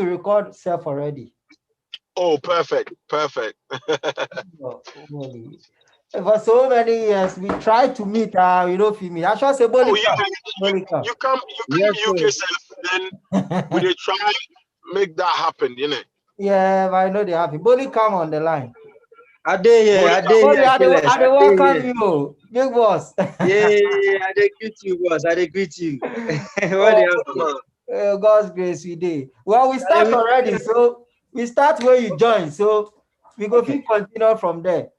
to record self already. Oh, perfect. Perfect. Oh, Bollie. For so many years, we tried to meet, you know, Fimi. I should say, Oh, Bollie you come. you Bollie come. you come Yes, to sir. UK self, then we dey try make that happen, you know. Yeah, but I know they have it. Bollie come on the line. Bully I come. dey Bollie, here, Killers. I I dey dey welcome here. you, big boss. Yeah, I dey greet you, boss. I dey greet you. What Oh, they happen? Uh-huh. God's grace, we did. Well, we Charlie, start already, so we start where you join. So we go Okay, keep continue from there.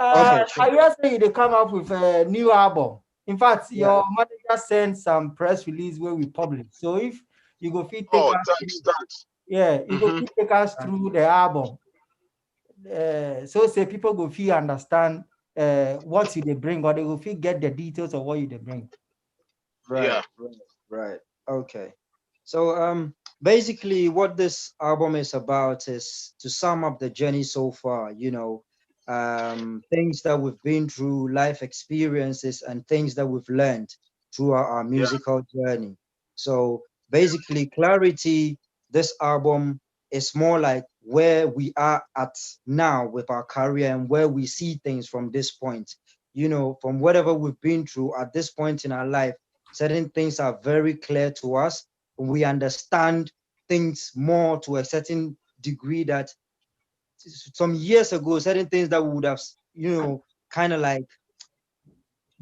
okay, sure. I just say they come up with a new album. In fact, Yeah. your manager sent some press release where we publish. So if you go fit take Oh, us thanks, through, thanks. yeah, you go Mm-hmm. fit take us through the album. So say people go feel understand what you they bring, or they go feel get the details of what you they bring. Yeah. Right, right. Okay. So basically what this album is about is to sum up the journey so far, things that we've been through, life experiences and things that we've learned throughout our Yeah. musical journey. So basically clarity, this album is more like where we are at now with our career and where we see things from this point. From whatever we've been through at this point in our life, certain things are very clear to us. We understand things more to a certain degree that some years ago, certain things that we would have, kind of like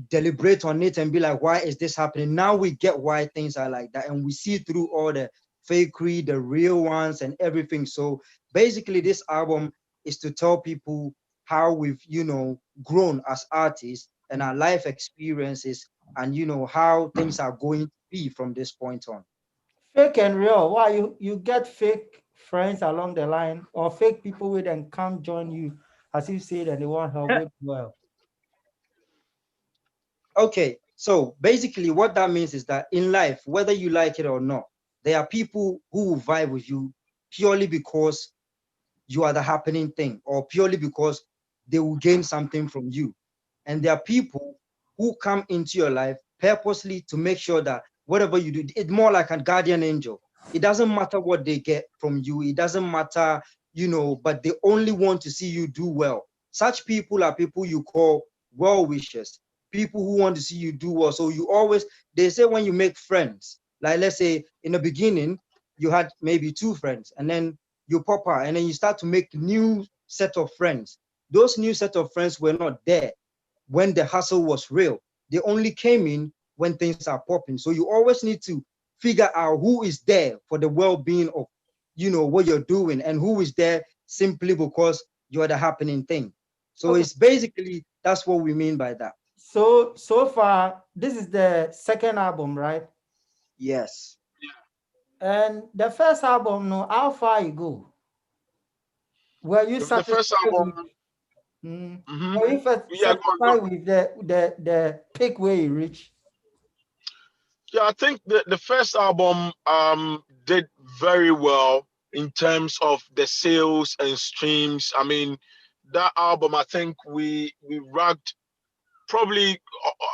deliberate on it and be like, why is this happening? Now we get why things are like that, and we see through all the fakery, the real ones, and everything. So basically, this album is to tell people how we've, grown as artists and our life experiences, and how things are going to be from this point on. Fake and real. Why you get fake friends along the line, or fake people with them come join you as you say that they want help with well. Okay, so basically, what that means is that in life, whether you like it or not, there are people who will vibe with you purely because you are the happening thing, or purely because they will gain something from you. And there are people who come into your life purposely to make sure that whatever you do, it's more like a guardian angel. It doesn't matter what they get from you, it doesn't matter, but they only want to see you do well. Such people are people you call well wishers, people who want to see you do well. So they say when you make friends, like let's say in the beginning, you had maybe two friends, and then you pop out, and then you start to make new set of friends. Those new set of friends were not there when the hustle was real. They only came in when things are popping. So you always need to figure out who is there for the well-being of, what you're doing, and who is there simply because you're the happening thing. So Okay. it's basically that's what we mean by that. So far, this is the second album, right? Yes. And the first album, no, how far you go? Were you The first satisfied with album. Mm-hmm. were you Yeah, go on, go satisfied on. with the peak where you reach? Yeah, I think the first album did very well in terms of the sales and streams. I mean, that album, I think we racked probably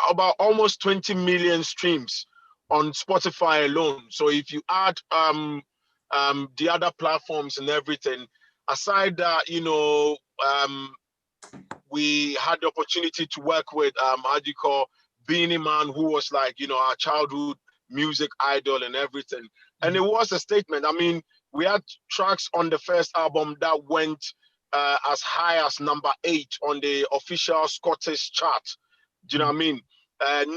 about almost 20 million streams on Spotify alone. So if you add the other platforms and everything, aside that, we had the opportunity to work with how do you call Beanie Man, who was like, our childhood music idol and everything. And it was a statement. I mean, we had tracks on the first album that went as high as number 8 on the official Scottish chart. Do you know what I mean?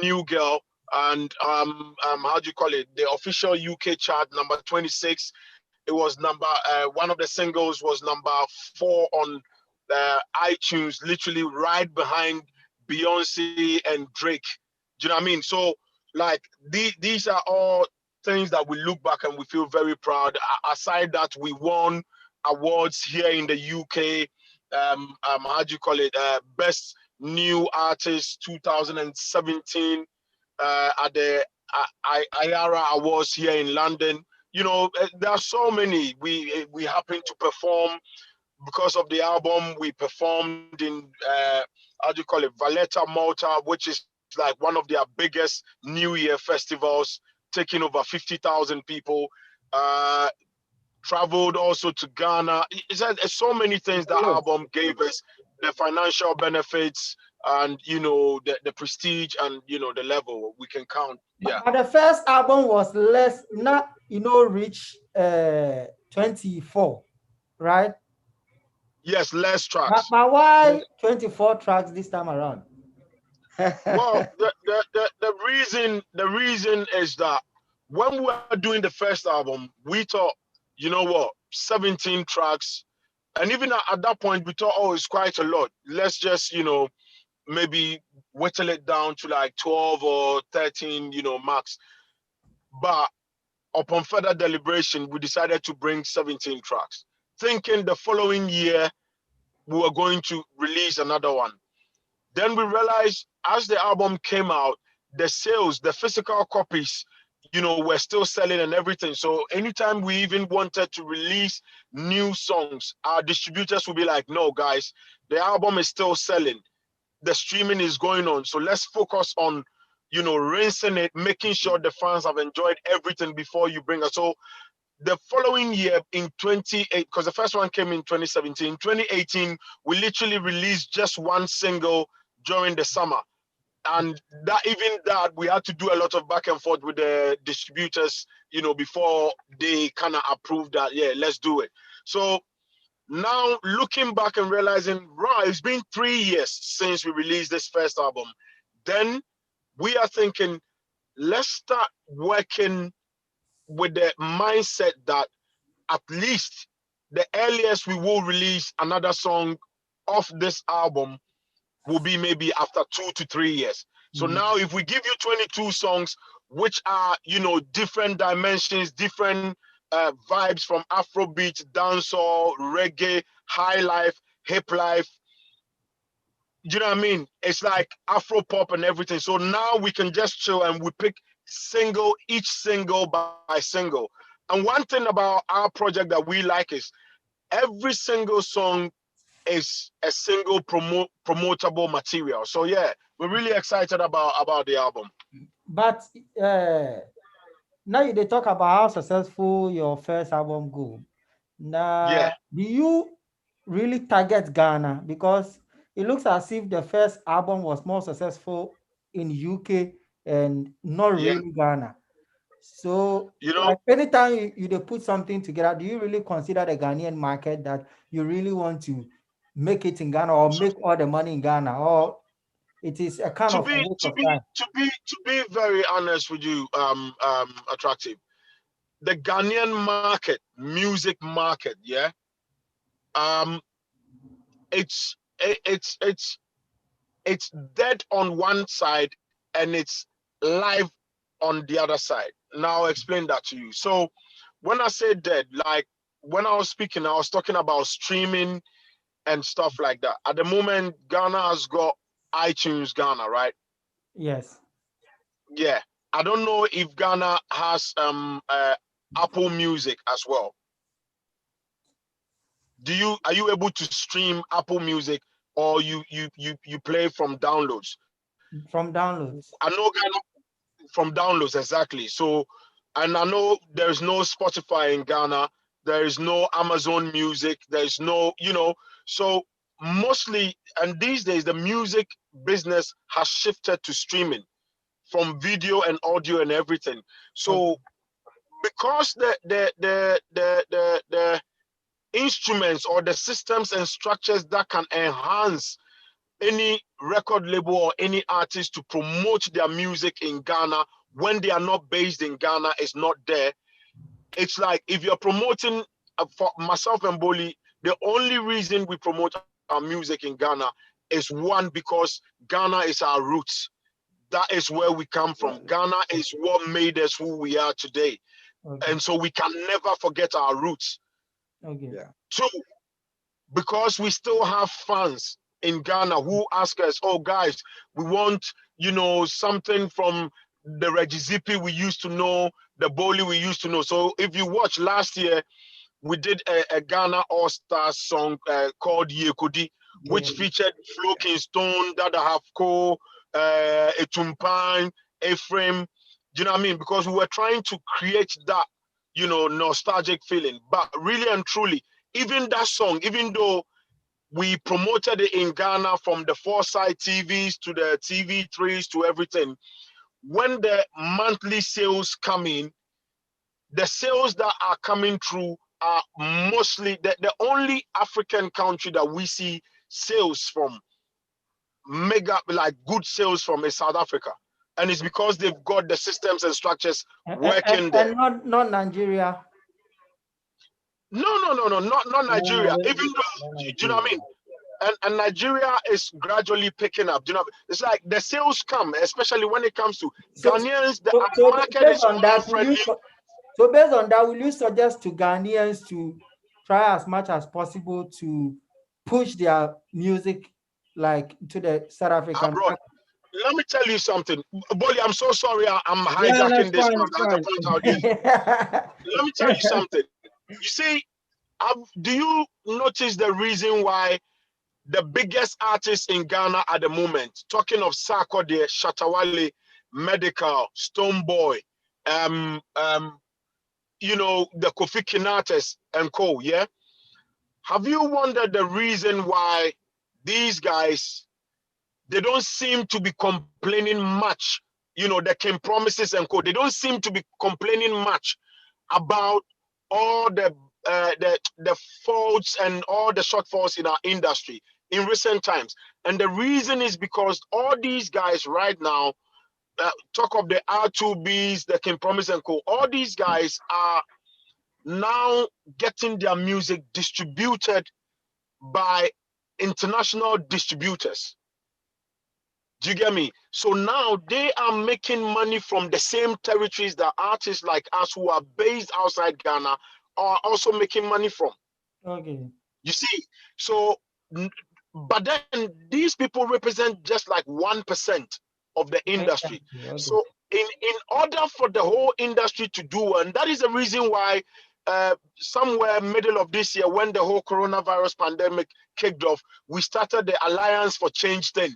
New Girl, and how do you call it? The official UK chart, number 26. It was one of the singles was number 4 on iTunes, literally right behind Beyonce and Drake. Do you know what I mean? So, like, these are all things that we look back and we feel very proud. Aside that, we won awards here in the UK. How do you call it? Best New Artist 2017 at the IARA Awards here in London. There are so many. We happen to perform because of the album. We performed in how do you call it, Valletta, Malta, which is like one of their biggest New Year festivals, taking over 50,000 people. Uh, traveled also to Ghana. It's so many things that album gave us, the financial benefits and, you know, the prestige and, you know, the level we can count. Yeah. But the first album was less, not, you know, reach 24, right? Yes, less tracks. But why 24 tracks this time around? Well, the reason is that when we were doing the first album, we thought, you know what, 17 tracks, and even at that point we thought, oh, it's quite a lot. Let's just, you know, maybe whittle it down to like 12 or 13, you know, max. But upon further deliberation, we decided to bring 17 tracks, thinking the following year we were going to release another one. Then we realized as the album came out, the sales, the physical copies, you know, were still selling and everything. So anytime we even wanted to release new songs, our distributors would be like, no, guys, the album is still selling. The streaming is going on. So let's focus on, you know, rinsing it, making sure the fans have enjoyed everything before you bring us. So the following year in 28, because the first one came in 2017, 2018, we literally released just one single during the summer. And that we had to do a lot of back and forth with the distributors, you know, before they kind of approved that, yeah, let's do it. So now looking back and realizing, right, it's been 3 years since we released this first album. Then we are thinking, let's start working with the mindset that at least the earliest we will release another song off this album will be maybe after 2 to 3 years. So now if we give you 22 songs, which are, you know, different dimensions, different vibes from Afrobeat, dancehall, reggae, high life, hip life, you know what I mean? It's like Afro pop and everything. So now we can just chill and we pick each single by single. And one thing about our project that we like is every single song is a single promotable material. So yeah, we're really excited about the album. But now they talk about how successful your first album go. Now, Yeah. do you really target Ghana? Because it looks as if the first album was more successful in UK and not Yeah. really Ghana. So, You know, like anytime you put something together, do you really consider the Ghanaian market that you really want to make it in Ghana or make all the money in Ghana, or it is a kind to of a be waste to of be time? to be very honest with you, Attractive, the Ghanaian market, music market, yeah, um, it's it's dead on one side and it's live on the other side. Now I'll explain that to you. So when I say dead, like when I was speaking, I was talking about streaming and stuff like that. At the moment, Ghana has got iTunes Ghana, right? Yes. Yeah. I don't know if Ghana has Apple Music as well. Are you able to stream Apple Music, or you play from downloads? From downloads. I know Ghana from downloads, exactly. So, and I know there's no Spotify in Ghana, there is no Amazon Music, there's no, you know, so mostly, and these days the music business has shifted to streaming from video and audio and everything. So because the instruments or the systems and structures that can enhance any record label or any artist to promote their music in Ghana when they are not based in Ghana is not there. It's like if you're promoting, for myself and Bollie, the only reason we promote our music in Ghana is one, because Ghana is our roots. That is where we come from. Ghana is what made us who we are today. And so we can never forget our roots. Okay. Yeah. Two, because we still have fans in Ghana who ask us, oh guys, we want, you know, something from the Reggie we used to know, the Bollie we used to know. So if you watch last year, we did a Ghana All-Stars song called Yekudi, which featured Flo Kingston, Dada Hafko, Etumpan, Ephraim. Do you know what I mean? Because we were trying to create that you know, nostalgic feeling. But really and truly, even that song, even though we promoted it in Ghana from the Foresight TVs to the TV3s to everything, when the monthly sales come in, the sales that are coming through are mostly the only African country that we see sales from, mega, like good sales from, is South Africa. And it's because they've got the systems and structures working there. And not Nigeria. No, not Nigeria. Even though, do you know what I mean? And Nigeria is gradually picking up. Do you know? It's like the sales come, especially when it comes to So, Ghanaians. The so market based is on that, friendly. so based on that, will you suggest to Ghanaians to try as much as possible to push their music like to the South African Abroad. market? Let me tell you something, Bolly. I'm so sorry. I'm Yeah, hijacking that's this fine. from That's the other fine. point out here. Let me tell you something. You see, do you notice the reason why the biggest artists in Ghana at the moment, talking of Sarkodie, Shatawale, Medical, Stoneboy, you know, the Kofi Kinates and co, yeah? Have you wondered the reason why these guys, they don't seem to be complaining much, you know, the King Promises and co, they don't seem to be complaining much about all the faults and all the shortfalls in our industry in recent times? And the reason is because all these guys right now, talk of the R2Bs, the King Promise and co, all these guys are now getting their music distributed by international distributors. Do you get me? So now they are making money from the same territories that artists like us who are based outside Ghana are also making money from. Okay. You see? So, but then these people represent just like 1% of the industry. Okay. So in order for the whole industry to do, and that is the reason why somewhere middle of this year, when the whole coronavirus pandemic kicked off, we started the Alliance for Change thing,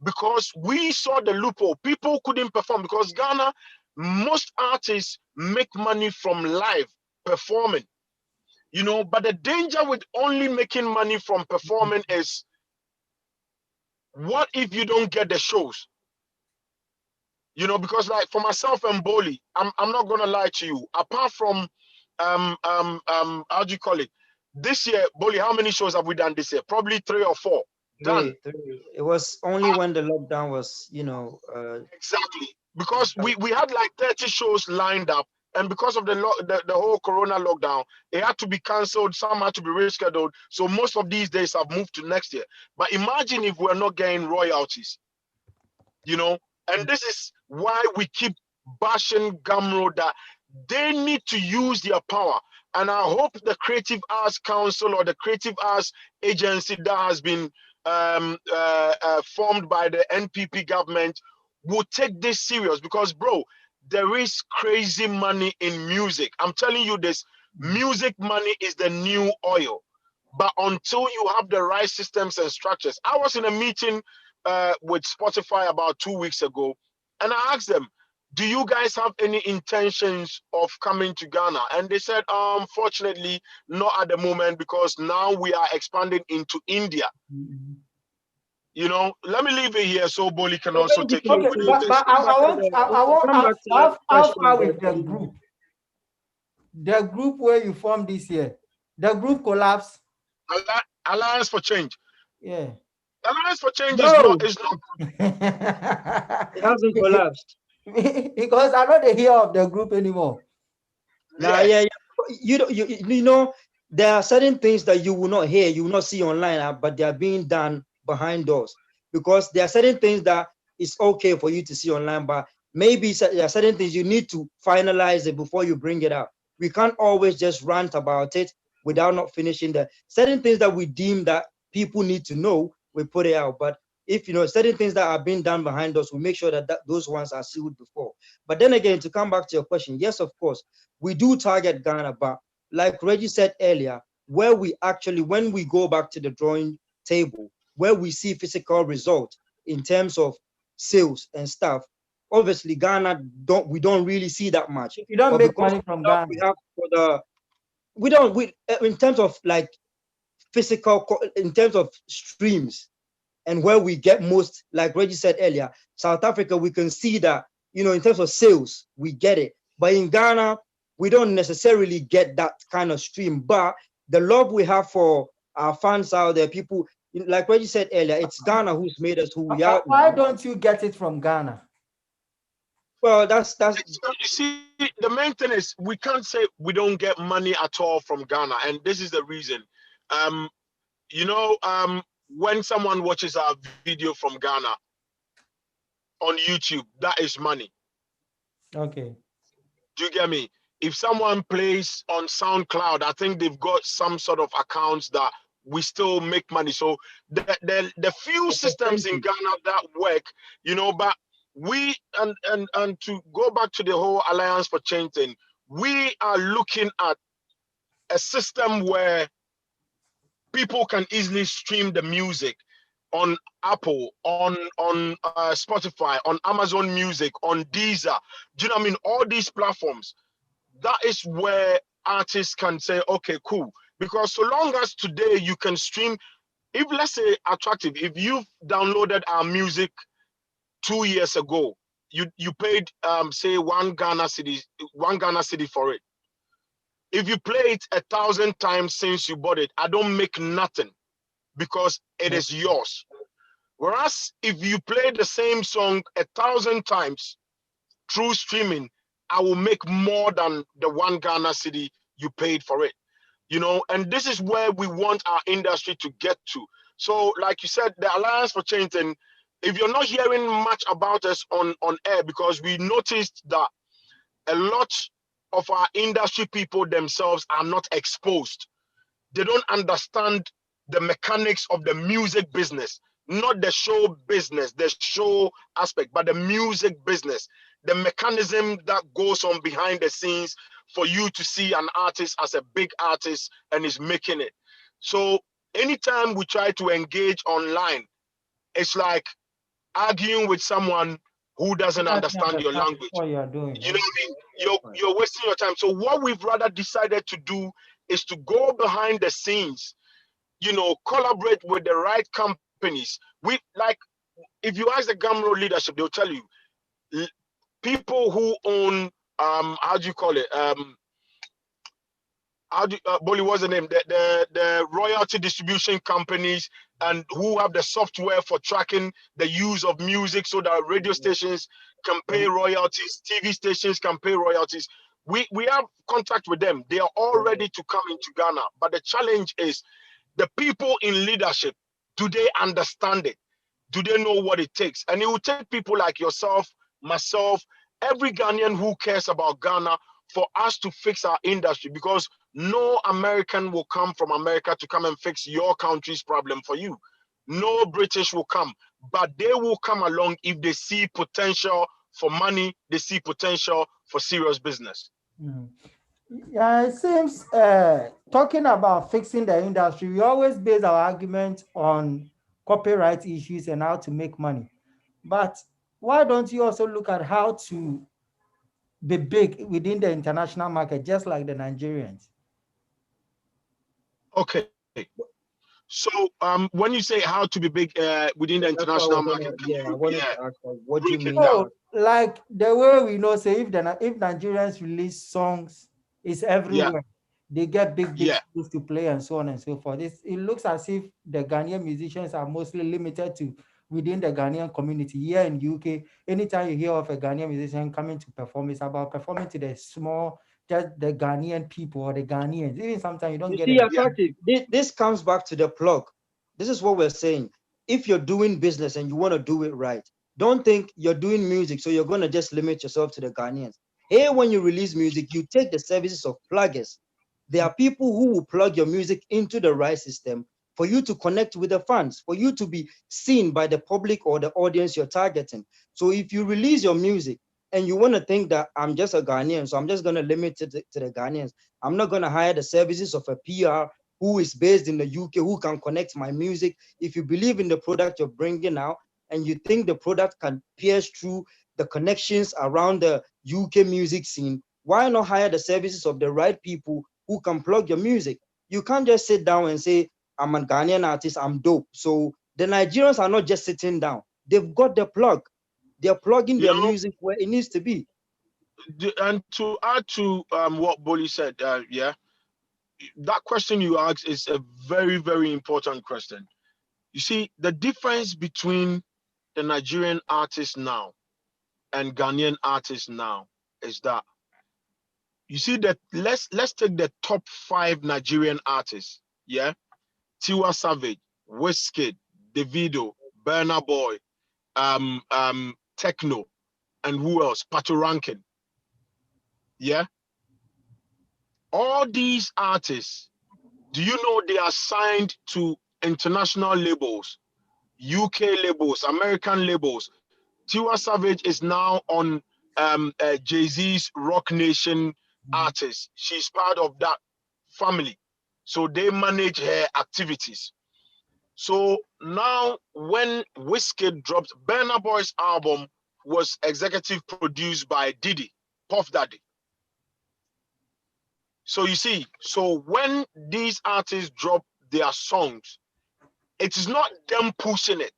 because we saw the loophole. People couldn't perform because Ghana, most artists make money from live performing, you know. But the danger with only making money from performing is, what if you don't get the shows? You know, because like for myself and Bollie, I'm not gonna lie to you. Apart from how do you call it? This year, Bollie, how many shows have we done this year? Probably 3 or 4. Done. Three. It was only when the lockdown was, Exactly. Because we had like 30 shows lined up, and because of the whole corona lockdown, it had to be cancelled, some had to be rescheduled. So most of these days have moved to next year. But imagine if we're not getting royalties, you know. And this is why we keep bashing Gamro, that they need to use their power. And I hope the Creative Arts Council or the Creative Arts Agency that has been formed by the NPP government will take this serious, because, bro, there is crazy money in music. I'm telling you this, music money is the new oil. But until you have the right systems and structures, I was in a meeting with Spotify about 2 weeks ago, and I asked them, do you guys have any intentions of coming to Ghana? And they said, unfortunately, not at the moment, because now we are expanding into India. You know, let me leave it here so Bollie can So also take it basically, Okay, with to, his but to come back to the, I to want come back to that how question far that with the Bollie group? The group where you formed this year, the group collapsed. Alliance for Change. Yeah. Alliance for Change is No, not it hasn't collapsed. Because I don't hear of the group anymore. Nah, yeah. yeah. You know, there are certain things that you will not hear, you will not see online, but they are being done behind doors, because there are certain things that it's okay for you to see online, but maybe there are certain things you need to finalize it before you bring it out. We can't always just rant about it without not finishing the certain things that we deem that people need to know. We put it out, but if you know certain things that are being done behind us, we make sure that those ones are sealed before. But then again, to come back to your question, yes, of course, we do target Ghana, but like Reggie said earlier, where we actually, when we go back to the drawing table, where we see physical results in terms of sales and stuff, obviously Ghana we don't really see that much. You don't But make because money of from the love Ghana. we have for the we don't we in terms of like physical in terms of streams and where we get most, like Reggie said earlier, South Africa, we can see that, you know, in terms of sales, we get it. But in Ghana, we don't necessarily get that kind of stream. But the love we have for our fans out there, people, like Reggie said earlier, it's Ghana who's made us who we are Why now. don't you get it from Ghana? Well, that's You see, the main thing is we can't say we don't get money at all from Ghana, and this is the reason. Um, you know, when someone watches our video from Ghana on YouTube, that is money. Okay. Do you get me? If someone plays on SoundCloud, I think they've got some sort of accounts that we still make money. So the few systems in Ghana that work, you know, but we and to go back to the whole Alliance for Change thing, we are looking at a system where people can easily stream the music on Apple, on Spotify, on Amazon Music, on Deezer. Do you know what I mean? All these platforms. That is where artists can say, okay, cool. Because so long as today you can stream, if let's say Attractive, if you've downloaded our music 2 years ago, you paid say one Ghana city for it. If you play it 1,000 times since you bought it, I don't make nothing because it is yours. Whereas if you play the same song 1,000 times through streaming, I will make more than the one Ghana city you paid for it. You know, and this is where we want our industry to get to. So, like you said, the Alliance for Change, and if you're not hearing much about us on air, because we noticed that a lot of our industry people themselves are not exposed. They don't understand the mechanics of the music business, not the show business, the show aspect, but the music business, the mechanism that goes on behind the scenes for you to see an artist as a big artist and is making it. So anytime we try to engage online, it's like arguing with someone who doesn't Doesn't understand your understand language. what you're doing. You know what I mean? You're wasting your time. So what we've rather decided to do is to go behind the scenes, you know, collaborate with the right companies. We like, if you ask the Gamro leadership, they'll tell you people who own how do you call it? Bolly, what's the name? The royalty distribution companies, and who have the software for tracking the use of music so that radio stations can pay royalties, TV stations can pay royalties. We have contact with them. They are all ready to come into Ghana. But the challenge is the people in leadership, do they understand it? Do they know what it takes? And it will take people like yourself, myself, every Ghanaian who cares about Ghana for us to fix our industry, because no American will come from America to come and fix your country's problem for you. No British will come, but they will come along if they see potential for money, they see potential for serious business. Mm. Yeah, it seems talking about fixing the industry, we always base our argument on copyright issues and how to make money. But why don't you also look at how to be big within the international market, just like the Nigerians? Okay. So when you say how to be big within the that's what I international was market, gonna, can yeah, I you wanted to ask, like, what do you break it mean down? by So, like the way we know, say if Nigerians release songs, it's Yeah, everywhere. They get big yeah. schools to play and so on and so forth. It looks as if the Ghanaian musicians are mostly limited to within the Ghanaian community. Here in UK, anytime you hear of a Ghanaian musician coming to perform, it's about performing to the small, just the Ghanaian people or the Ghanaians. Even sometimes you don't You get see, it. Attractive, this comes back to the plug. This is what we're saying. If you're doing business and you want to do it right, don't think you're doing music, so you're going to just limit yourself to the Ghanaians. Here, when you release music, you take the services of pluggers. There are people who will plug your music into the right system for you to connect with the fans, for you to be seen by the public or the audience you're targeting. So if you release your music and you want to think that I'm just a Ghanaian, so I'm just going to limit it to the Ghanaians, I'm not going to hire the services of a PR who is based in the UK who can connect my music. If you believe in the product you're bringing out and you think the product can pierce through the connections around the UK music scene, why not hire the services of the right people who can plug your music? You can't just sit down and say, I'm a Ghanaian artist, I'm dope. So the Nigerians are not just sitting down. They've got the plug. They're plugging You their know, music where it needs to be. and to add to what Bolly said, yeah, that question you asked is a very, very important question. You see, the difference between the Nigerian artists now and Ghanaian artists now is that, you see, that let's take the top 5 Nigerian artists. Yeah, Tiwa Savage, Wizkid, Davido, Burna Boy, Techno, and who else? Pato Rankin. Yeah, all these artists, do you know they are signed to international labels, UK labels, American labels? Tiwa Savage is now on Jay-Z's Rock Nation artist. She's part of that family. So they manage her activities. So now when Wizkid dropped, Burna Boy's album was executive produced by Diddy, Puff Daddy. So you see, so when these artists drop their songs, it is not them pushing it.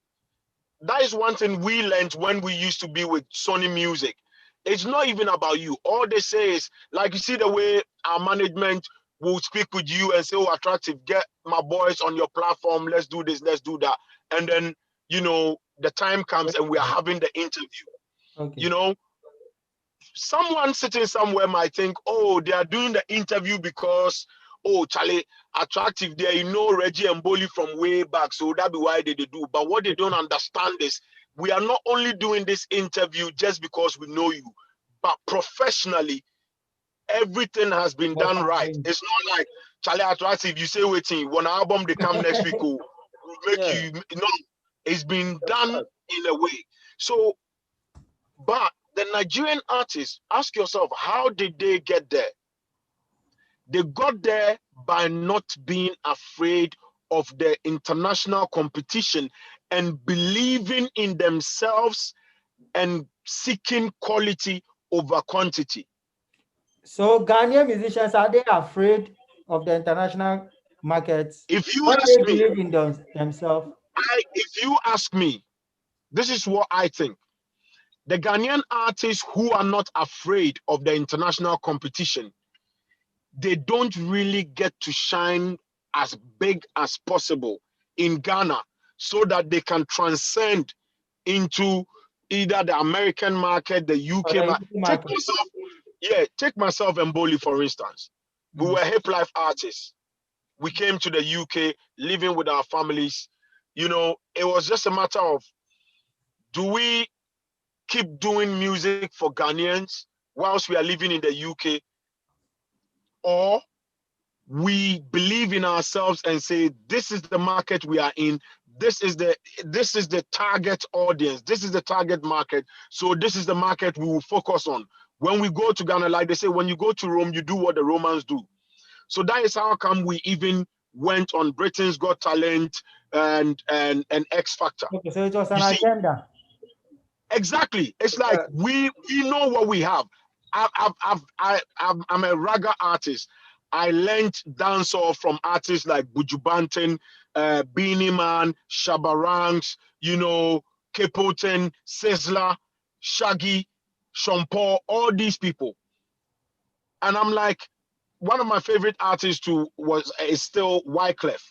That is one thing we learned when we used to be with Sony Music. It's not even about you. All they say is, like, you see the way our management will speak with you and say, oh, Attractive, get my boys on your platform. Let's do this, let's do that. And then, the time comes and we are having the interview. Okay. You know, someone sitting somewhere might think, oh, they are doing the interview because, oh, Charlie, Attractive there, Reggie and Bollie from way back, so that be why they do. But what they don't understand is, we are not only doing this interview just because we know you, but professionally, everything has been What done I'm right. saying. It's not like, Charlie, Attractive, you say waiting, one album they come next week, will make Yeah. you, it's been done in a way. So, but the Nigerian artists, ask yourself, how did they get there? They got there by not being afraid of the international competition and believing in themselves and seeking quality over quantity. So Ghanaian musicians, are they afraid of the international markets? If you Or ask they me, believe in themselves? if you ask me, this is what I think. The Ghanaian artists who are not afraid of the international competition, they don't really get to shine as big as possible in Ghana so that they can transcend into either the American market, the Or UK the market. UK market? Take myself and Bolly, for instance. We Mm. were hip life artists. We came to the UK, living with our families. It was just a matter of, do we keep doing music for Ghanaians whilst we are living in the UK, or we believe in ourselves and say, this is the market we are in, this is the target audience, this is the target market, so this is the market we will focus on. When we go to Ghana, like they say, when you go to Rome, you do what the Romans do. So that is how come we even went on Britain's Got Talent and X Factor. Okay, so it was You an see, agenda. exactly. It's like we know what we have. I'm a raga artist. I learned dancehall from artists like Buju Banton, Beanie Man, Shabarangs, Kepoten, Sizzla, Shaggy, Sean Paul, all these people. And I'm like, one of my favorite artists too is still Wyclef.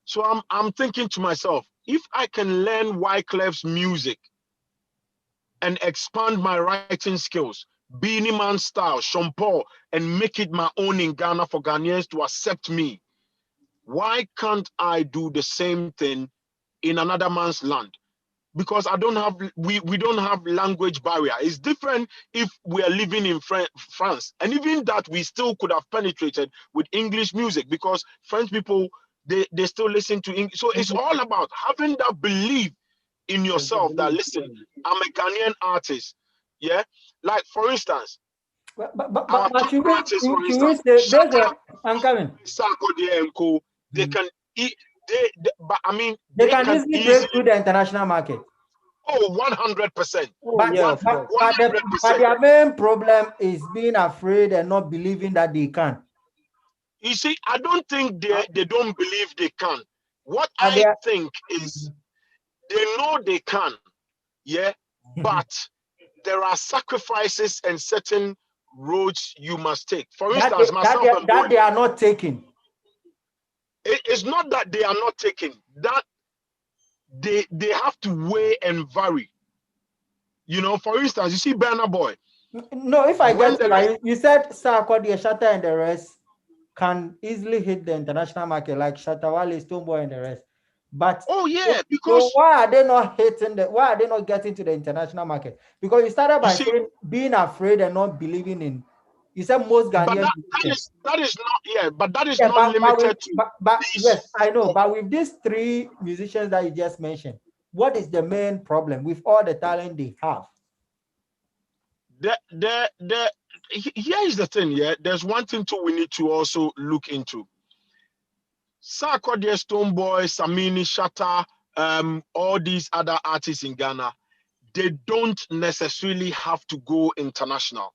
So I'm thinking to myself, if I can learn Wyclef's music and expand my writing skills, Beanie Man style, Sean Paul, and make it my own in Ghana for Ghanaians to accept me, why can't I do the same thing in another man's land? Because we don't have language barrier. It's different if we are living in France, and even that we still could have penetrated with English music, because French people, they still listen to English. So it's all about having that belief in yourself that, listen, I'm a Ghanaian artist. Yeah, like for instance, our But top should artists, for should we instance, say there's Shaka, a, I'm coming. Sarkodie and Co. They Mm. can eat. But I mean, They they can can easily break easily. through the international market. Oh, 100%. Oh But, yeah, but, of but, course. but, the, but 100%. their main problem is being afraid and not believing that they can. You see, I don't think Uh, they don't believe they can. What and I they are, think is they know they can, yeah, but there are sacrifices and certain roads you must take. For that, they, instance, that, myself they, and that they Bolly, are not taking. it's not that they are not taking, that they have to weigh and vary. You know, for instance, you see Burna Boy, No, if I when get you there is, right, you said Sarkodie, Shatta, and the rest can easily hit the international market, like Shatta Wale, Stonebwoy, and the rest. But oh yeah, so because why are they not hitting the? Why are they not getting to the international market? Because you started you by see, saying being afraid and not believing in. You said most but Ghanaian that musicians. is that is not, yeah, but that is Yeah, not limited to but these yes, I know. four. But with these three musicians that you just mentioned, what is the main problem with all the talent they have? Here is the thing, yeah. There's one thing too we need to also look into. Sarkodie, Stonebwoy, Samini, Shatta, all these other artists in Ghana, they don't necessarily have to go international.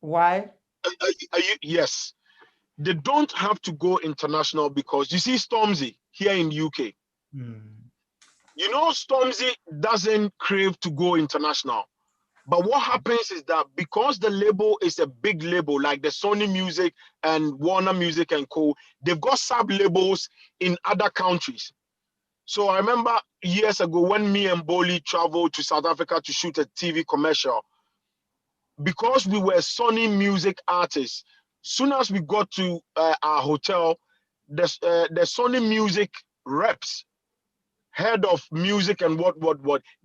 Why? Yes, they don't have to go international because you see Stormzy here in UK. Hmm. You know, Stormzy doesn't crave to go international. But what happens is that because the label is a big label, like the Sony Music and Warner Music and Co., they've got sub labels in other countries. So I remember years ago when me and Bollie traveled to South Africa to shoot a TV commercial, because we were Sony Music artists. Soon as we got to our hotel, the Sony Music reps, head of music and what,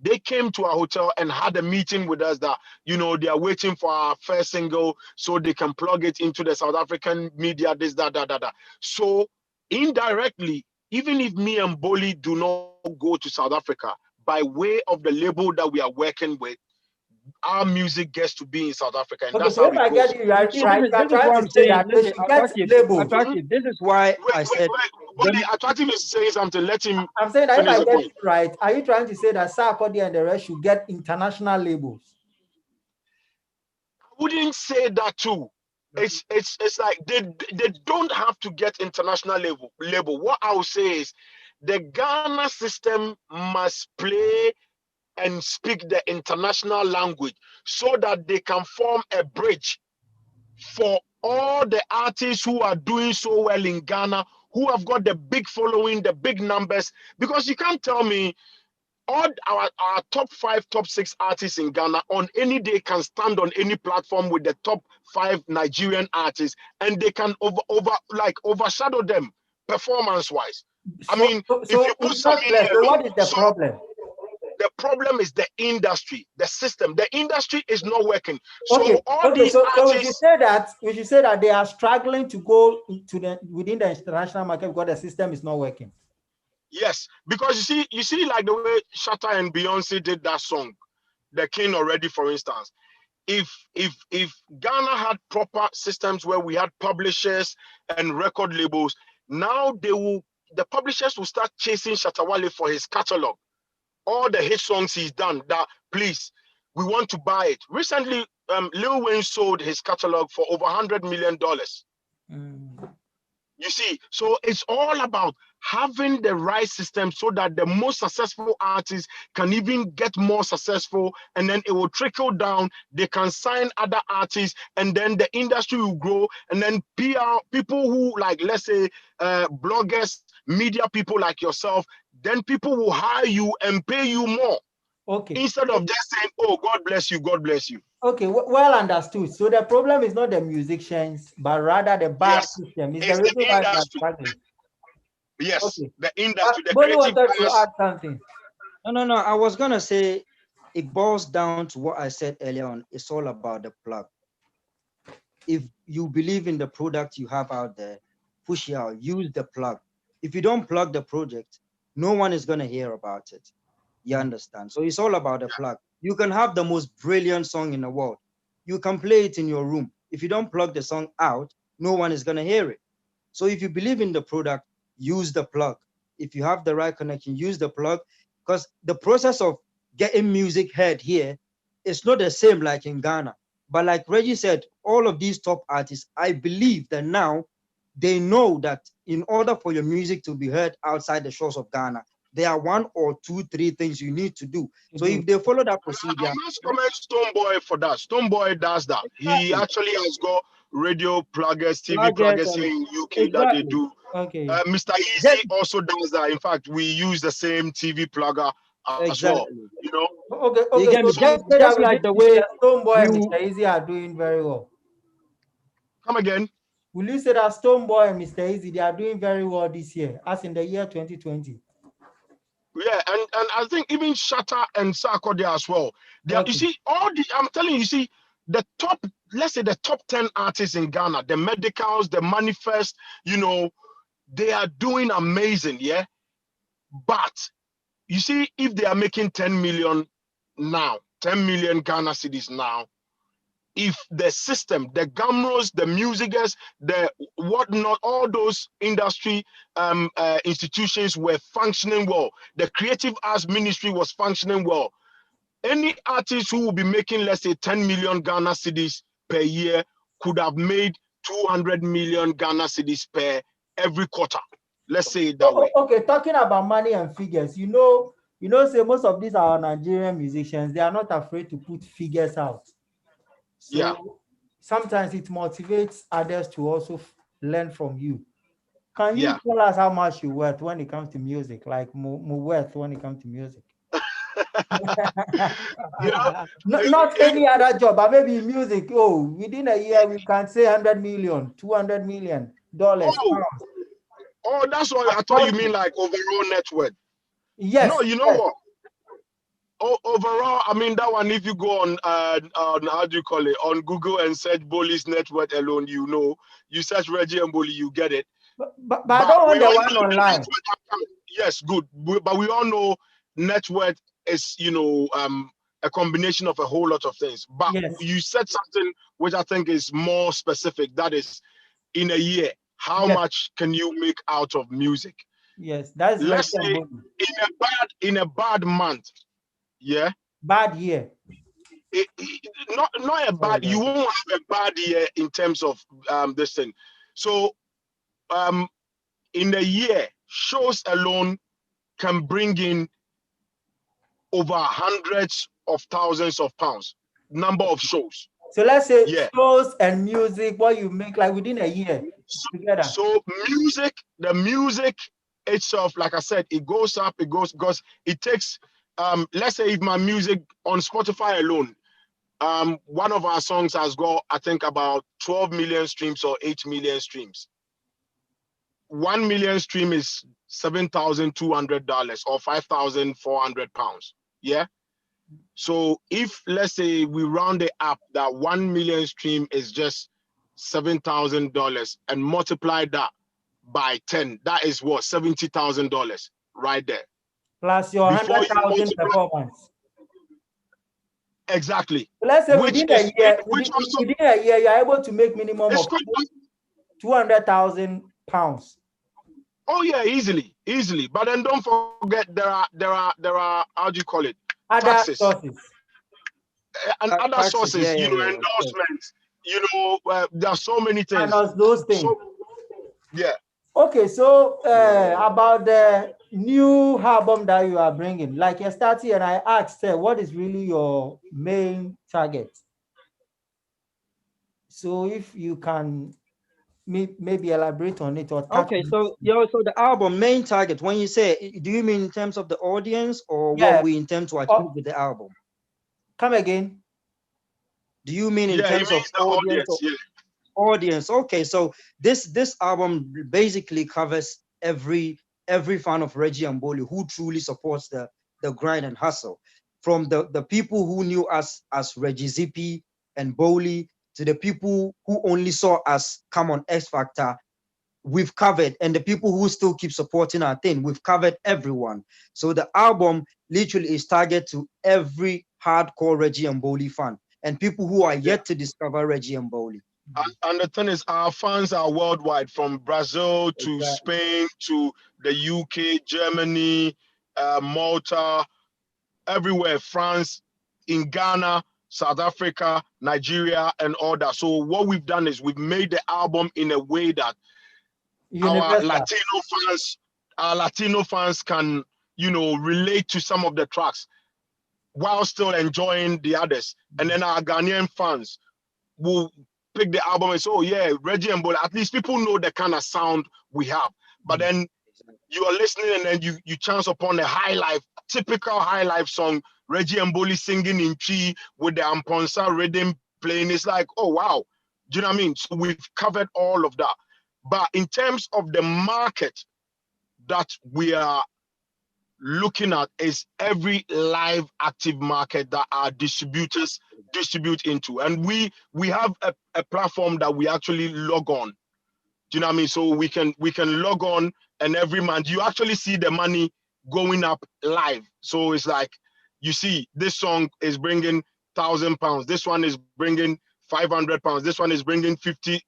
they came to our hotel and had a meeting with us that, you know, they are waiting for our first single so they can plug it into the South African media, this, that. So indirectly, even if me and Bollie do not go to South Africa, by way of the label that we are working with, our music gets to be in South Africa, and Okay, that's so how if it I goes. get you You right, see, So right, you are this is trying what to I'm say saying. that they Listen, should get labels. attractive. This is why I said Bollie, the Attractive is saying something. Let him I'm saying that if finish I the get point. you right, are you trying to say that Sarkodie and the rest should get international labels? Wouldn't say that too. It's like they don't have to get international label. What I would say is the Ghana system must play and speak the international language so that they can form a bridge for all the artists who are doing so well in Ghana, who have got the big following, the big numbers. Because you can't tell me all our top 5, top 6 artists in Ghana on any day can stand on any platform with the top 5 Nigerian artists, and they can overshadow them performance wise. I So, mean, so, if you so put it's not Samini clear. So, alone, what is the so problem? the problem is the industry, the system. The industry is not working. Okay, So all okay. these So artists, we should say that they are struggling to go to the within the international market because the system is not working. yes, because you see, like the way Shatta and Beyonce did that song, The King Already, for instance. If Ghana had proper systems where we had publishers and record labels, now the publishers will start chasing Shatta Wale for his catalog, all the hit songs he's done. That please, we want to buy it. Recently, Lil Wayne sold his catalog for over $100 million. Mm. You see, so it's all about having the right system so that the most successful artists can even get more successful, and then it will trickle down. They can sign other artists, and then the industry will grow. And then PR people who, like, let's say, bloggers, media people like yourself, then people will hire you and pay you more Okay, instead of just saying, "Oh, God bless you, God bless you." okay. Well understood. So the problem is not the musicians, but rather the bad Yes, system. Is the it's the reason why they are industry. struggling. Yes, Okay. the industry, the Bonnie creative wanted to guys. add something. no. I was gonna say it boils down to what I said earlier on. It's all about the plug. If you believe in the product you have out there, push it out, use the plug. If you don't plug the project, no one is going to hear about it. You understand? So it's all about the plug. You can have the most brilliant song in the world. You can play it in your room. If you don't plug the song out, no one is going to hear it. So if you believe in the product, use the plug. If you have the right connection, use the plug, because the process of getting music heard here, it's not the same like in Ghana. But like Reggie said, all of these top artists, I believe that now they know that in order for your music to be heard outside the shores of Ghana, there are 1 or 2, 3 things you need to do. So if they follow that I procedure, must commend Stonebwoy for that. Stonebwoy does that. He exactly, actually has got radio pluggers, TV plugins pluggers here and in UK that they exactly. do. Okay. Mr. Easy Just also does that. In fact, we use the same TV plugger as well. exactly. You know. Okay, You okay. get So me? do you say that Just we like did the Mr. way Stonebwoy we and Mr. Easy are doing very well? Come again. Will you say that Stonebwoy and Mr. Easy they are doing very well this year, as in the year 2020? Yeah, and I think even Shatta and Sarkodie as well. They are, you Okay. see, all the I'm telling you, you see, the top, let's say the top 10 artists in Ghana, the Medicals, the Manifest, you know, they are doing amazing, yeah. But you see, if they are making 10 million now, 10 million Ghana cedis now, if the system, the gamros, the musicers, the whatnot, all those industry institutions were functioning well, the creative arts ministry was functioning well, any artist who will be making, let's say, 10 million Ghana cedis per year could have made 200 million Ghana cedis per every quarter. Let's say it that way. Okay, talking about money and figures, say most of these are Nigerian musicians. They are not afraid to put figures out. Yeah. So sometimes it motivates others to also learn from you. Can you Yeah. tell us how much you worth when it comes to music, like worth when it comes to music? You know, Not any other job, but maybe music. Oh, within a year we can say 100 million, 200 million dollars, oh, pounds. oh, that's what I thought you mean, like overall net worth. No, Yes, you know yes. what? Overall, I mean that one. If you go on how do you call it, on Google and search Bollie's net worth alone, you know, you search Reggie and Bollie, you get it. But I But don't we want the all know one the net online. worth. Yes, good. But we all know net worth is, you know, a combination of a whole lot of things. But Yes, you said something which I think is more specific. That is, in a year, how yes, much can you make out of music? yes. That is Reggie Let's and say Bollie. in a bad month, yeah. Bad year. Not a Sorry bad, you about it. won't have a bad year in terms of this thing. So um in a year, shows alone can bring in over hundreds of thousands of pounds, number of shows. So let's say Yeah. shows and music, what you make like within a year So, together. so the music itself, like I said, it goes up, it goes because it takes let's say if my music on Spotify alone, one of our songs has got, I think, about 12 million streams or 8 million streams. 1 million stream is $7,200 or £5,400. Yeah. So if let's say we round it up, that 1 million stream is just $7,000 and multiply that by 10, that is what, $70,000 right there. Plus your Before you 100,000 multiply performance. exactly, So let's say which within a is year, which also within a year, you're able to make minimum it's of quite. 200,000 pounds. Oh yeah, easily. But then don't forget there are how do you call it, Other taxes sources. and other taxes, sources. You know, yeah, of course. endorsements. You know, there are so many And things. those things. So yeah. Okay, so about the new album that you are bringing, like you're starting, and I asked, what is really your main target? So if you can maybe elaborate on it or touch Okay, on so it. so the album main target, when you say, do you mean in terms of the audience or what Yeah. we intend to achieve with the album? Come again. Do you mean in Yeah, it terms of means the audience or audience. Yeah. audience? Okay, so this album basically covers every fan of Reggie and Bollie who truly supports the grind and hustle. From the people who knew us as Reggie Zippy and Bollie to the people who only saw us come on X Factor, we've covered, and the people who still keep supporting our thing, we've covered everyone. So the album literally is targeted to every hardcore Reggie and Bollie fan and people who are Yeah. yet to discover Reggie and Bollie. And the thing is, our fans are worldwide, from Brazil to Exactly. Spain to the UK, Germany, Malta, everywhere, France, in Ghana, South Africa, Nigeria, and all that. So what we've done is we've made the album in a way that our Universal. Latino fans can, you know, relate to some of the tracks while still enjoying the others. And then our Ghanaian fans will pick the album and say, oh yeah, Reggie and Bollie. At least people know the kind of sound we have. But then you are listening and then you chance upon a high life, typical high life song, Reggie and Bollie singing in Chi with the Amponsa rhythm playing. It's like, oh wow. Do you know what I mean? So we've covered all of that. But in terms of the market that we are looking at is every live active market that our distributors distribute into. And we have a platform that we actually log on. Do you know what I mean? So we can log on, and every month you actually see the money going up live. So it's like, you see this song is bringing £1,000. This one is bringing £500. This one is bringing £50.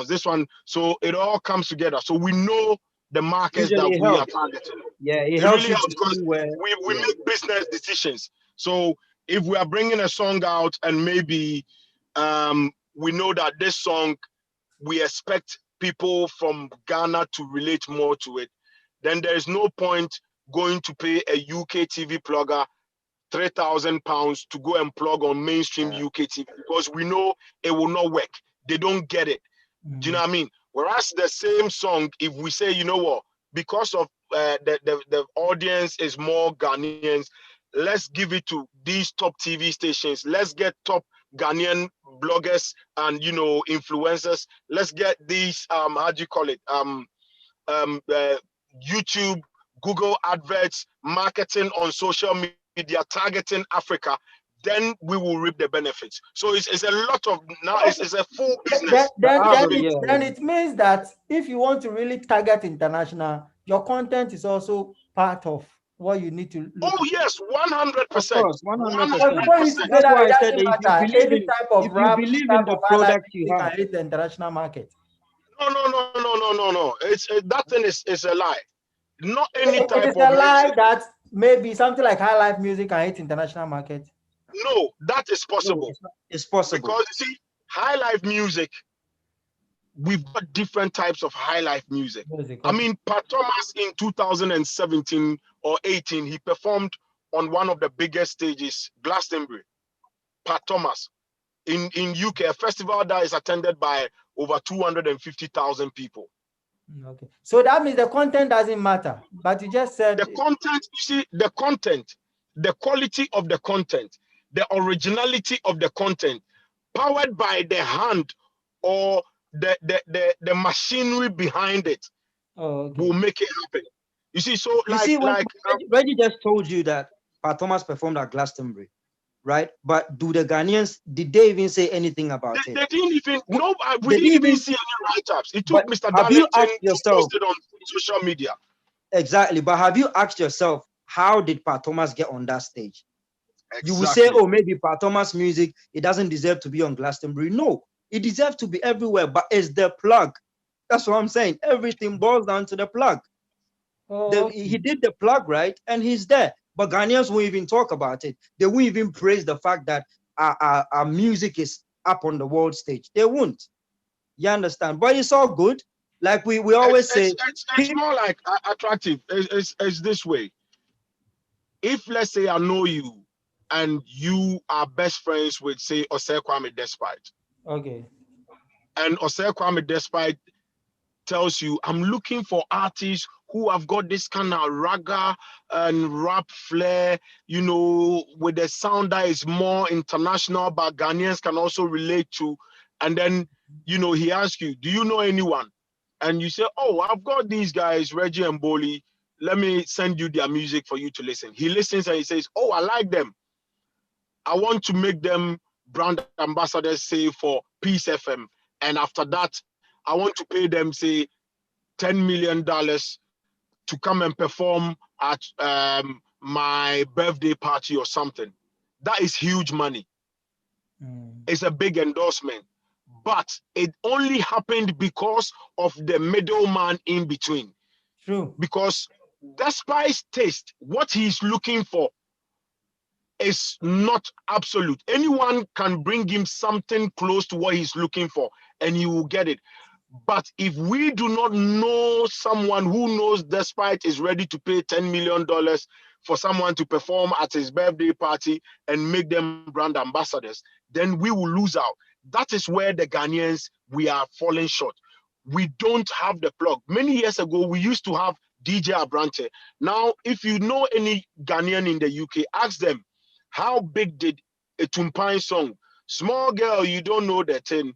This one. So it all comes together. So we know the markets Usually that it we are helps. targeting. Yeah, it It helps really you to helps because see where. we make business decisions. So if we are bringing a song out and maybe we know that this song, we expect people from Ghana to relate more to it, then there is no point going to pay a UK TV plugger £3,000 to go and plug on mainstream UK TV, because we know it will not work. They don't get it. Do you know what I mean? Whereas the same song, if we say, you know what, because of the audience is more Ghanaians, let's give it to these top TV stations. Let's get top Ghanaian bloggers and, you know, influencers. Let's get these how do you call it, YouTube, Google adverts, marketing on social media, targeting Africa. Then we will reap the benefits. So it's a lot of now. It's a full business. Then it means that if you want to really target international, your content is also part of what you need to look at. Yes, 100%. Of course, 100%. People used to say That's that why it I said doesn't if you matter. believe Any in type of rap, any type the of highlight product you music have. can hit the international market. No. That thing is a lie. Not any It type is of a lie music. that maybe something like high life music can hit international market. No, that is possible. No, it's possible. Because you see, high life music, we've got different types of high life music. I mean, Pat Thomas in 2017 or 18, he performed on one of the biggest stages, Glastonbury. Pat Thomas in UK, a festival that is attended by over 250,000 people. Okay, so that means the content doesn't matter, but you just said the content. You see, the content, the quality of the content, the originality of the content, powered by the hand or the machinery behind it, will make it happen. You see, so Reggie just told you that Pat Thomas performed at Glastonbury, right? But do the Ghanaians, did they even say anything about it? They didn't even. No, we didn't even see any write-ups. It took Mr. Have you Darlington asked yourself, to post it on social media. Exactly, but have you asked yourself, how did Pat Thomas get on that stage? Exactly. You will say, oh, maybe Pat Thomas music, it doesn't deserve to be on Glastonbury. No, it deserves to be everywhere, but it's the plug. That's what I'm saying. Everything boils down to the plug. He did the plug right, and he's there. But Ghanaians won't even talk about it. They won't even praise the fact that our music is up on the world stage. They won't. You understand? But it's all good. Like we always say, it's more like attractive. It's this way. If let's say I know you and you are best friends with, say, Osei Kwame Despite. Okay. And Osei Kwame Despite tells you, I'm looking for artists who have got this kind of ragga and rap flair, you know, with a sound that is more international, but Ghanaians can also relate to. And then, you know, he asks you, do you know anyone? And you say, oh, I've got these guys, Reggie and Bollie. Let me send you their music for you to listen. He listens and he says, oh, I like them. I want to make them brand ambassadors, say, for Peace FM. And after that, I want to pay them, say, $10 million to come and perform at my birthday party or something. That is huge money. It's a big endorsement. But it only happened because of the middleman in between. True. Because despite taste, what he's looking for is not absolute. Anyone can bring him something close to what he's looking for, and he will get it. But if we do not know someone who knows Despite is ready to pay $10 million for someone to perform at his birthday party and make them brand ambassadors, then we will lose out. That is where the Ghanaians, we are falling short. We don't have the plug. Many years ago, we used to have DJ Abrante. Now, if you know any Ghanaian in the UK, ask them, how big did a Tumpine song? Small girl, you don't know the thing.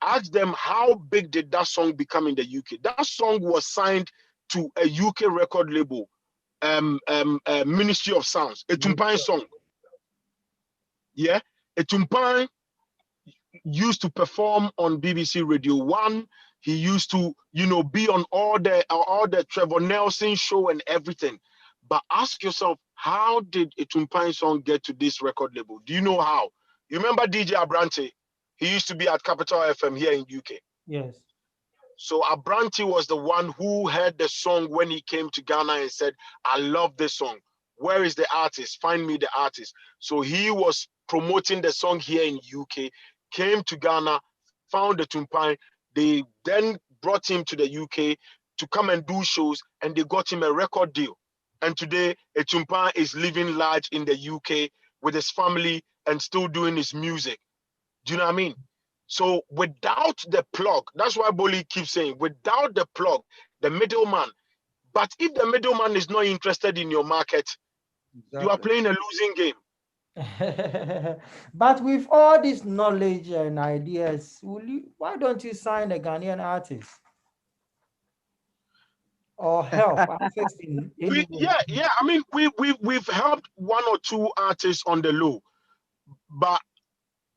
Ask them how big did that song become in the UK. That song was signed to a UK record label, Ministry of Sounds, a Tumpine song. Yeah, a Tumpine used to perform on BBC Radio 1. He used to, be on all the Trevor Nelson show and everything. But ask yourself, how did a Tumpine song get to this record label? Do you know how? You remember DJ Abrante? He used to be at Capital FM here in UK. Yes. So Abrante was the one who heard the song when he came to Ghana and said, I love this song. Where is the artist? Find me the artist. So he was promoting the song here in UK, came to Ghana, found the Tumpine. They then brought him to the UK to come and do shows, and they got him a record deal. And today, a Tumpine is living large in the UK with his family and still doing his music. Do you know what I mean? So without the plug, that's why Bollie keeps saying, without the plug, the middleman. But if the middleman is not interested in your market, you are playing a losing game. But with all this knowledge and ideas, why don't you sign a Ghanaian artist? Or help access in any way? Yeah. I mean, we've helped one or two artists on the low, but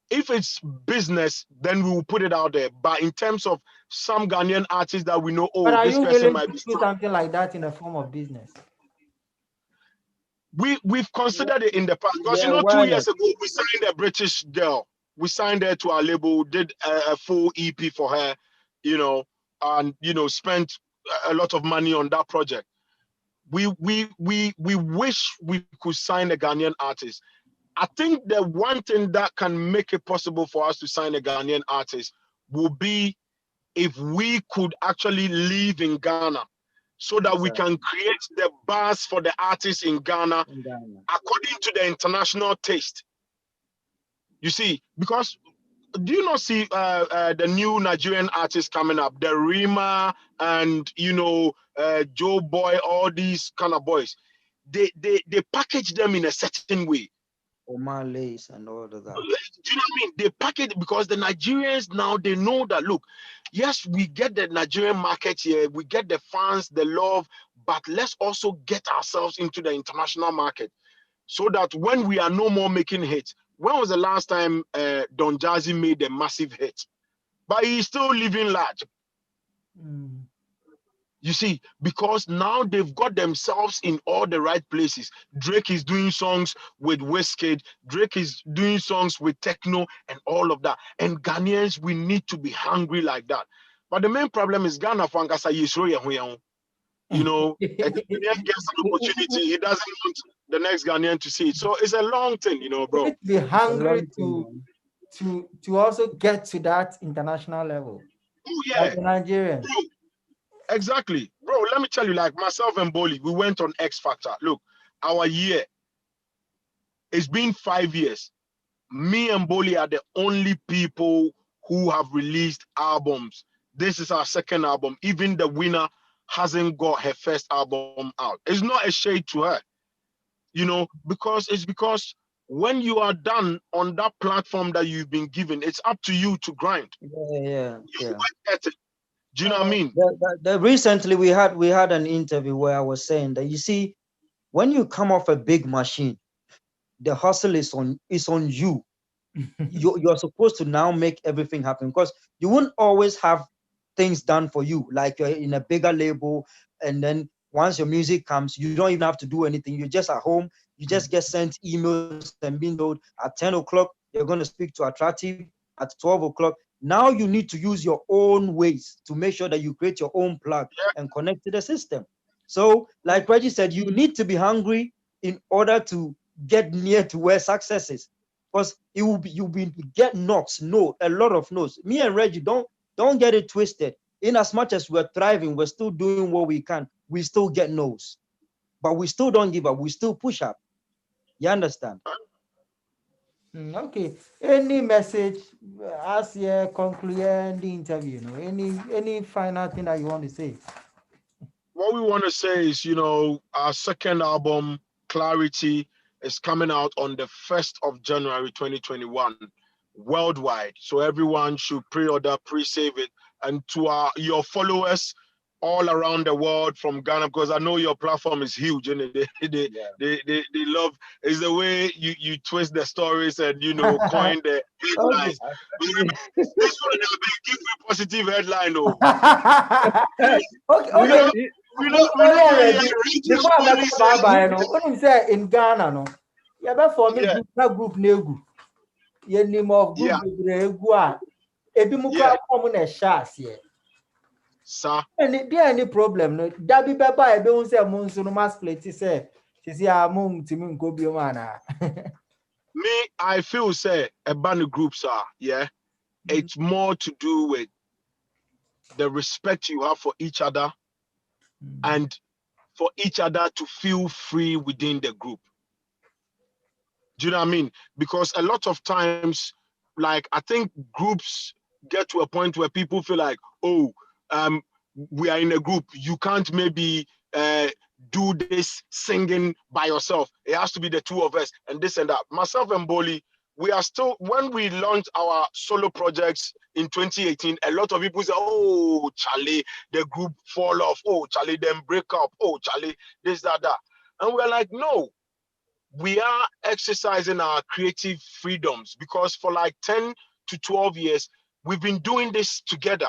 if it's business, then we will put it out there. But in terms of some Ghanaian artists that we know, But are this you person willing might to be do something like that in the form of business? We've considered it in the past because 2 years ago we signed a British girl. We signed her to our label, did a full EP for her, and spent a lot of money on that project. We wish we could sign a Ghanaian artist. I think the one thing that can make it possible for us to sign a Ghanaian artist will be if we could actually live in Ghana, so that we can create the bars for the artists in Ghana according to the international taste. You see, because do you not see the new Nigerian artists coming up, the Rima and Joe Boy, all these kind of boys? They package them in a certain way. O'Malley's and all of that. Do you know what I mean? They package because the Nigerians now, they know that, look, yes, we get the Nigerian market here, we get the fans, the love, but let's also get ourselves into the international market so that when we are no more making hits. When was the last time Don Jazzy made a massive hit? But he's still living large. You see, because now they've got themselves in all the right places. Drake is doing songs with Wizkid. Drake is doing songs with techno and all of that. And Ghanaians, we need to be hungry like that. But the main problem is Ghana Fankasa Yisro. A Ghanaian gets an opportunity, he doesn't want the next Ghanaian to see it. So it's a long thing, bro. You need to be hungry to also get to that international level. Oh, yeah. Like the Nigerians. Bro, exactly. Bro, let me tell you, like myself and Bollie, we went on X Factor. Look, our year, it's been 5 years. Me and Bollie are the only people who have released albums. This is our second album. Even the winner hasn't got her first album out. It's not a shade to her, because when you are done on that platform that you've been given, it's up to you to grind. Yeah. Do you know what I mean? Recently we had an interview where I was saying that, you see, when you come off a big machine, the hustle is on you. You're supposed to now make everything happen, because you won't always have things done for you. Like you're in a bigger label, and then once your music comes, you don't even have to do anything. You're just at home. You just get sent emails and being told at 10 o'clock you're going to speak to Attractive, at 12 o'clock. Now you need to use your own ways to make sure that you create your own plug and connect to the system. So like Reggie said, you need to be hungry in order to get near to where success is, because it will be you'll be get knocks, no, a lot of no's. Me and Reggie, don't get it twisted. In as much as we're thriving, we're still doing what we can. We still get no's, but we still don't give up. We still push up. You understand? Okay. Any message as you conclude the interview? Any final thing that you want to say? What we want to say is, our second album, Clarity, is coming out on the 1st of January 2021 worldwide. So everyone should pre-order, pre-save it. And to your followers all around the world from Ghana, because I know your platform is huge, and they love is the way you twist the stories and coin the Okay. headlines. This one will be give you positive headline, oh. Okay, We okay. don't we don't we don't really Before reach I police bye bye, and When you say in Ghana, no, you better for me yeah, group na group negu. You name of group yeah, egu a ebi mu yeah, kra come na share here. sir. Any problem no? Dabi beba ebe un say mun so no mas split say sisi a mun timi nko bi o mana. Me, I feel say a band of groups are, yeah, it's more to do with the respect you have for each other and for each other to feel free within the group. Do you know what I mean? Because a lot of times, like I think groups get to a point where people feel like, oh, we are in a group. You can't maybe do this singing by yourself. It has to be the two of us and this and that. Myself and Bollie, we are still, when we launched our solo projects in 2018, a lot of people say, oh, Charlie, the group fall off. Oh, Charlie, then break up. Oh, Charlie, this, that. And we're like, no, we are exercising our creative freedoms because for like 10 to 12 years, we've been doing this together.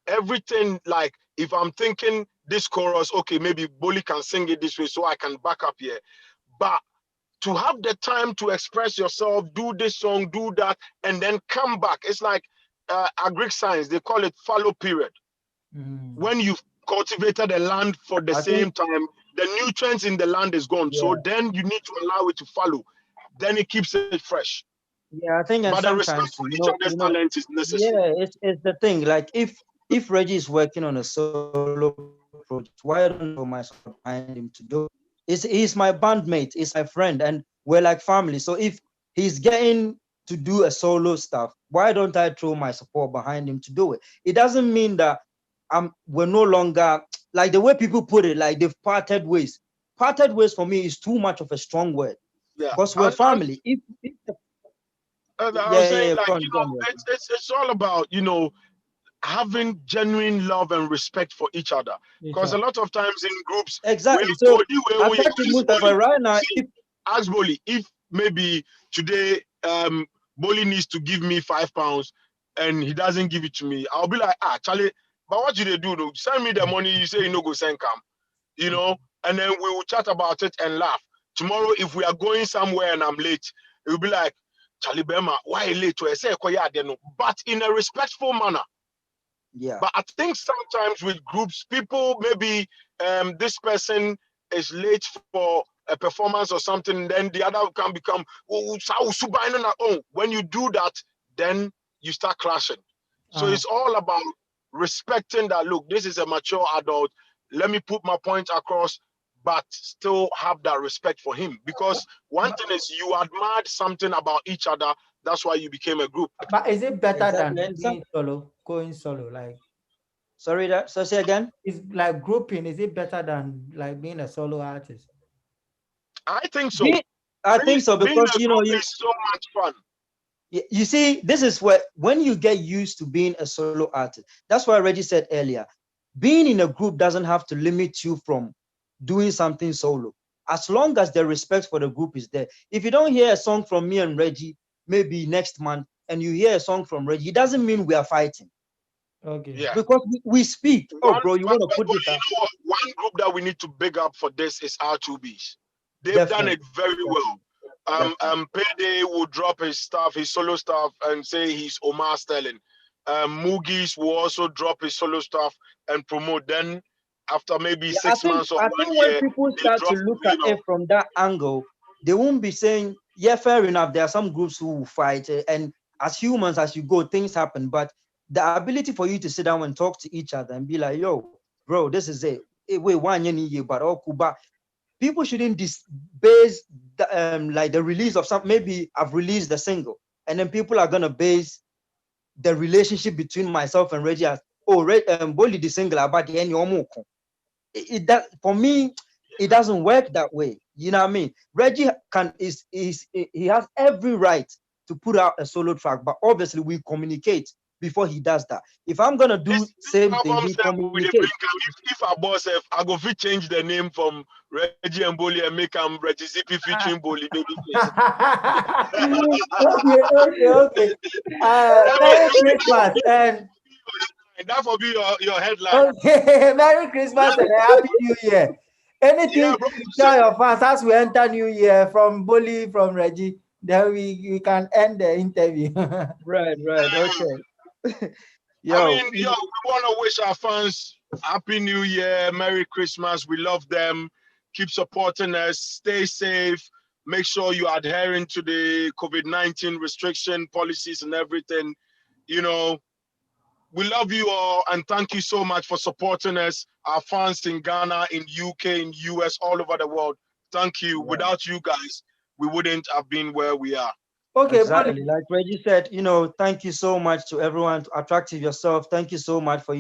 Everything, like if I'm thinking this chorus, okay, maybe Bollie can sing it this way so I can back up here. But to have the time to express yourself, do this song, do that, and then come back. It's like agric science, they call it fallow period. When you've cultivated the land for the I same think, time, the nutrients in the land is gone. yeah, So then you need to allow it to follow. Then it keeps it fresh. yeah, I think, and But the respect sometimes, for each other's talent is necessary. yeah, it's the thing. Like if Reggie is working on a solo project, why don't I throw my support behind him to do it? He's my bandmate, he's my friend, and we're like family. So if he's getting to do a solo stuff, why don't I throw my support behind him to do it? It doesn't mean that we're no longer, like the way people put it, like they've parted ways. Parted ways for me is too much of a strong word, Yeah. because we're family. I was Yeah, saying, yeah, like, go on, Reggie. it's all about, having genuine love and respect for each other. Because a lot of times in groups, we Exactly. have to So Attractive ask Mustapha Bollie. right now, See, ask Bollie if maybe today Bollie needs to give me £5 and he doesn't give it to me, I'll be like, Charlie, but what do they do though? Send me the money, you say you no go send come, and then we will chat about it and laugh. Tomorrow, if we are going somewhere and I'm late, it will be like, Charlie Bema, why are you late? But in a respectful manner. yeah. But I think sometimes with groups, people maybe this person is late for a performance or something, then the other can become, when you do that, then you start clashing. So it's all about respecting that, look, this is a mature adult. Let me put my point across, but still have that respect for him. Because one thing is you admired something about each other. That's why you became a group. But is it better Exactly. than And being solo, going solo? Like, sorry, so say again. is like grouping? Is it better than like being a solo artist? I think so. Be, I think so, Being because a group is so much fun. you see, this is where when you get used to being a solo artist, that's why Reggie said earlier, being in a group doesn't have to limit you from doing something solo, as long as the respect for the group is there. If you don't hear a song from me and Reggie maybe next month, and you hear a song from Reggie, it doesn't mean we are fighting, Okay. Yeah. because we speak. Oh, bro, you want to put But this up? one group that we need to big up for this is R2Bs. They've done it Definitely, very well. definitely. Payday will drop his stuff, his solo stuff, and say he's Omar Sterling. Moogie's will also drop his solo stuff and promote. Then after maybe Yeah, I six think months or I one think when year, people they start to drop, look at it from that angle, they won't be saying, yeah, fair enough. There are some groups who will fight, and as humans, as you go, things happen. But the ability for you to sit down and talk to each other and be like, yo, bro, this is it. Wait, one year, but oh, Kuba. People shouldn't base like the release of some. Maybe I've released the single, and then people are gonna base the relationship between myself and Reggie as, oh, Bollie the single about the end. That for me, it doesn't work that way. You know what I mean? Reggie he has every right to put out a solo track, but obviously we communicate before he does that. If I'm gonna do This same thing, album he self with the communicates. bring if our boss self, I go fit change the name from Reggie and Bollie and make him Reggie Zippy featuring Bollie Babyface. Okay, okay, okay. That for Merry be Christmas and that for be your headline. okay, Merry Christmas and a Happy New Year. Anything Yeah, you bro. tell your fans as we enter New Year from Bully, from Reggie, then we can end the interview. Right. Okay. I Yo, mean, yo, we want to wish our fans Happy New Year, Merry Christmas. We love them. Keep supporting us. Stay safe. Make sure you're adhering to the COVID-19 restriction policies and everything. You know, we love you all and thank you so much for supporting us. Our fans in Ghana, in UK, in US, all over the world. Thank you. right. Without you guys, we wouldn't have been where we are. Okay, Bully. Exactly. Like Reggie said, thank you so much to everyone, to Attractive Yourself. Thank you so much for,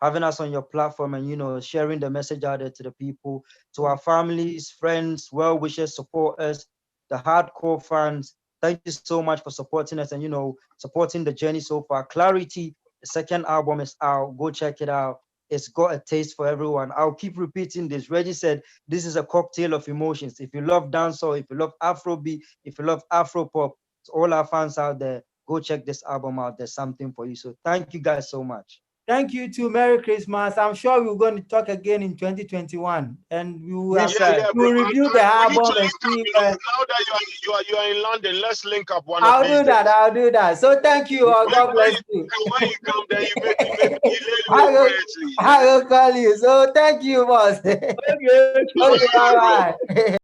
having us on your platform and, sharing the message out there to the people, to our families, friends, well wishers, supporters, the hardcore fans. Thank you so much for supporting us and, supporting the journey so far. Clarity, the second album is out. Go check it out. It's got a taste for everyone. I'll keep repeating this. Reggie said, this is a cocktail of emotions. If you love dancehall, if you love Afrobeat, if you love Afro pop, to all our fans out there, go check this album out. There's something for you. So thank you guys so much. Thank you too. Merry Christmas. I'm sure we're going to talk again in 2021 and we will, Yes, Yeah, sir. yeah, we bro. will review the And we need to album and link up. see. Now that you are in London, let's link up one of I'll these do that. days. I'll do that. So thank you all. When, God when bless you you. when you come, then you let I me know will, quietly. I will call you. So thank you, boss. Okay. Okay, bye bye.